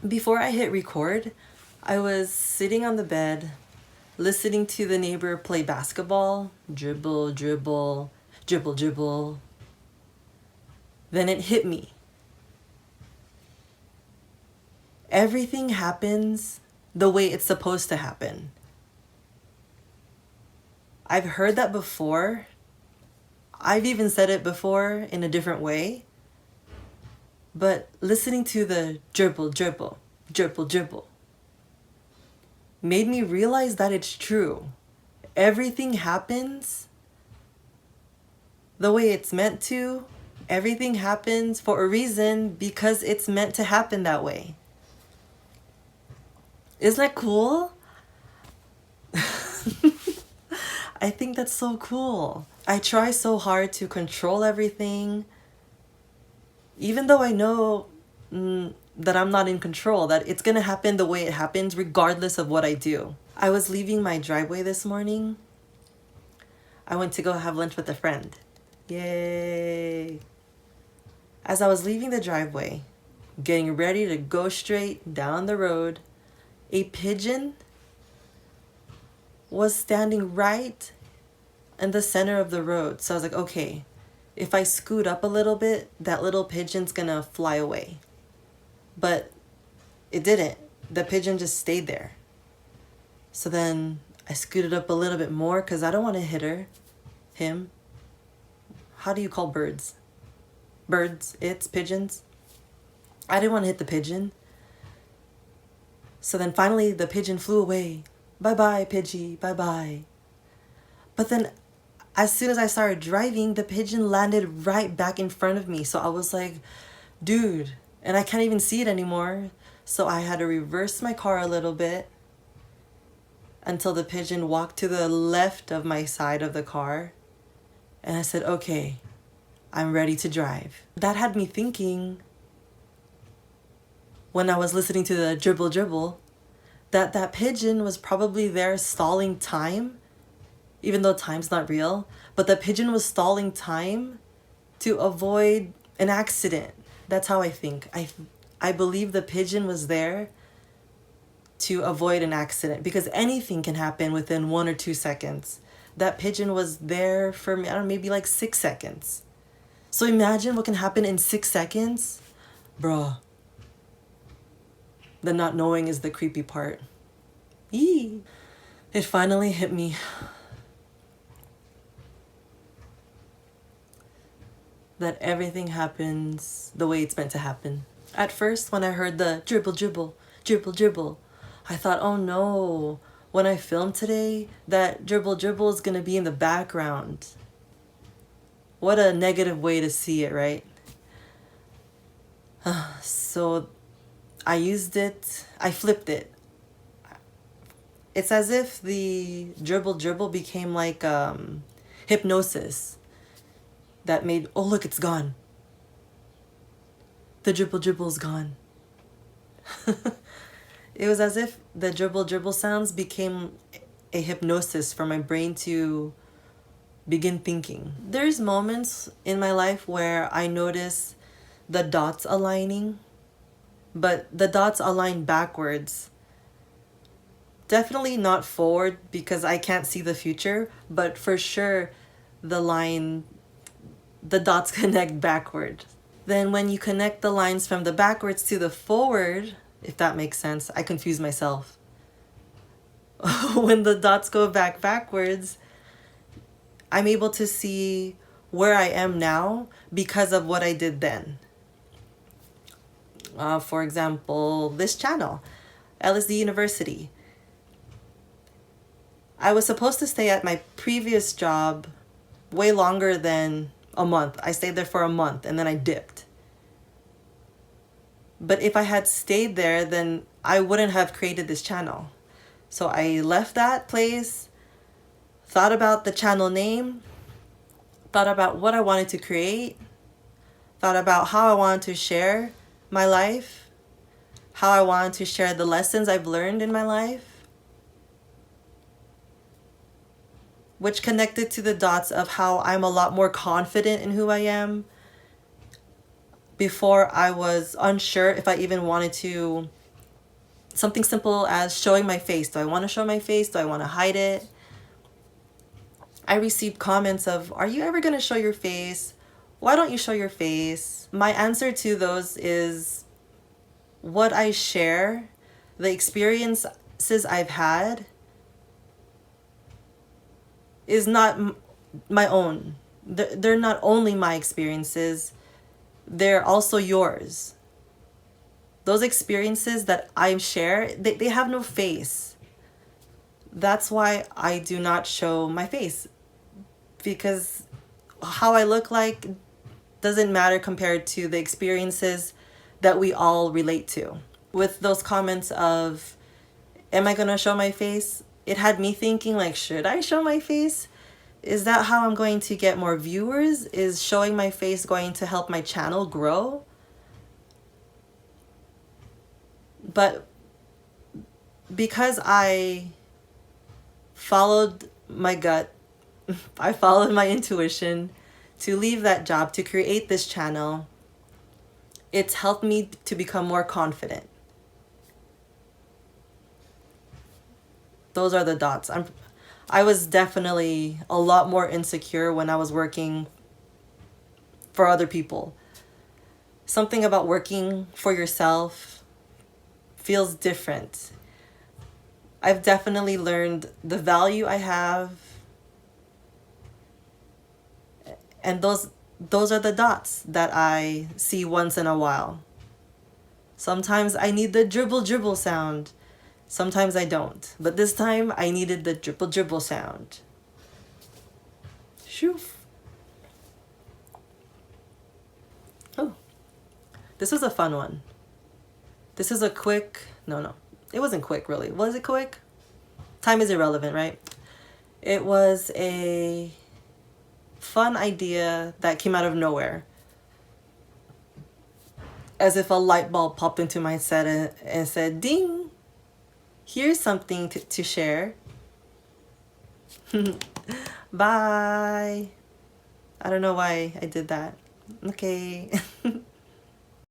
Before I hit record, I was sitting on the bed, listening to the neighbor play basketball. Dribble, dribble, dribble, dribble. Then it hit me. Everything happens the way it's supposed to happen. I've heard that before. I've even said it before in a different way. But listening to the dribble, dribble, dribble, dribble made me realize that it's true. Everything happens the way it's meant to. Everything happens for a reason because it's meant to happen that way. Isn't that cool? I think that's so cool. I try so hard to control everything, even though I know that I'm not in control, that it's gonna happen the way it happens regardless of what I do. I was leaving my driveway this morning. I went to go have lunch with a friend. Yay! As I was leaving the driveway, getting ready to go straight down the road, a pigeon was standing right in the center of the road. So I was like, okay, if I scoot up a little bit, that little pigeon's gonna fly away. But it didn't. The pigeon just stayed there. So then I scooted up a little bit more because I don't want to hit him. How do you call birds? Birds, pigeons. I didn't want to hit the pigeon. So then finally the pigeon flew away. Bye-bye, Pidgey, bye-bye. But then as soon as I started driving, the pigeon landed right back in front of me. So I was like, dude, and I can't even see it anymore. So I had to reverse my car a little bit until the pigeon walked to the left of my side of the car. And I said, okay, I'm ready to drive. That had me thinking, when I was listening to the dribble dribble, that pigeon was probably there stalling time, even though time's not real, but the pigeon was stalling time to avoid an accident. That's how I think. I believe the pigeon was there to avoid an accident because anything can happen within 1 or 2 seconds. That pigeon was there for me, I don't know, maybe like 6 seconds. So imagine what can happen in 6 seconds. Bruh. The not knowing is the creepy part. Yee. It finally hit me. That everything happens the way it's meant to happen. At first, when I heard the dribble, dribble, dribble, dribble, I thought, oh no, when I film today, that dribble, dribble is gonna be in the background. What a negative way to see it, right? So I flipped it. It's as if the dribble dribble became like hypnosis that made, oh look, it's gone. The dribble dribble's gone. It was as if the dribble dribble sounds became a hypnosis for my brain to begin thinking. There's moments in my life where I notice the dots aligning, but the dots align backwards. Definitely not forward because I can't see the future, but for sure the dots connect backward. Then when you connect the lines from the backwards to the forward, if that makes sense, I confuse myself. When the dots go backwards, I'm able to see where I am now because of what I did then. For example, this channel, LSD University. I was supposed to stay at my previous job way longer than a month. I stayed there for a month and then I dipped. But if I had stayed there, then I wouldn't have created this channel. So I left that place, thought about the channel name, thought about what I wanted to create, thought about how I wanted to share my life, how I wanted to share the lessons I've learned in my life, which connected to the dots of how I'm a lot more confident in who I am. Before I was unsure if I even wanted to Something simple as showing my face. Do I want to show my face? Do I want to hide it? I received comments of, are you ever going to show your face? Why don't you show your face? My answer to those is what I share, the experiences I've had, is not my own. They're not only my experiences, they're also yours. Those experiences that I share, they have no face. That's why I do not show my face, because how I look like doesn't matter compared to the experiences that we all relate to. With those comments of, am I gonna show my face? It had me thinking, like, should I show my face? Is that how I'm going to get more viewers? Is showing my face going to help my channel grow? But because I followed my gut, I followed my intuition to leave that job, to create this channel, it's helped me to become more confident. Those are the dots. I was definitely a lot more insecure when I was working for other people. Something about working for yourself feels different. I've definitely learned the value I have, and those are the dots that I see once in a while. Sometimes I need the dribble dribble sound. Sometimes I don't. But this time I needed the dribble dribble sound. Shoof. Oh, this was a fun one. This is a quick, no, it wasn't quick really. Was it quick? Time is irrelevant, right? It was a fun idea that came out of nowhere. As if a light bulb popped into my head and said, ding, here's something to share. Bye. I don't know why I did that. Okay.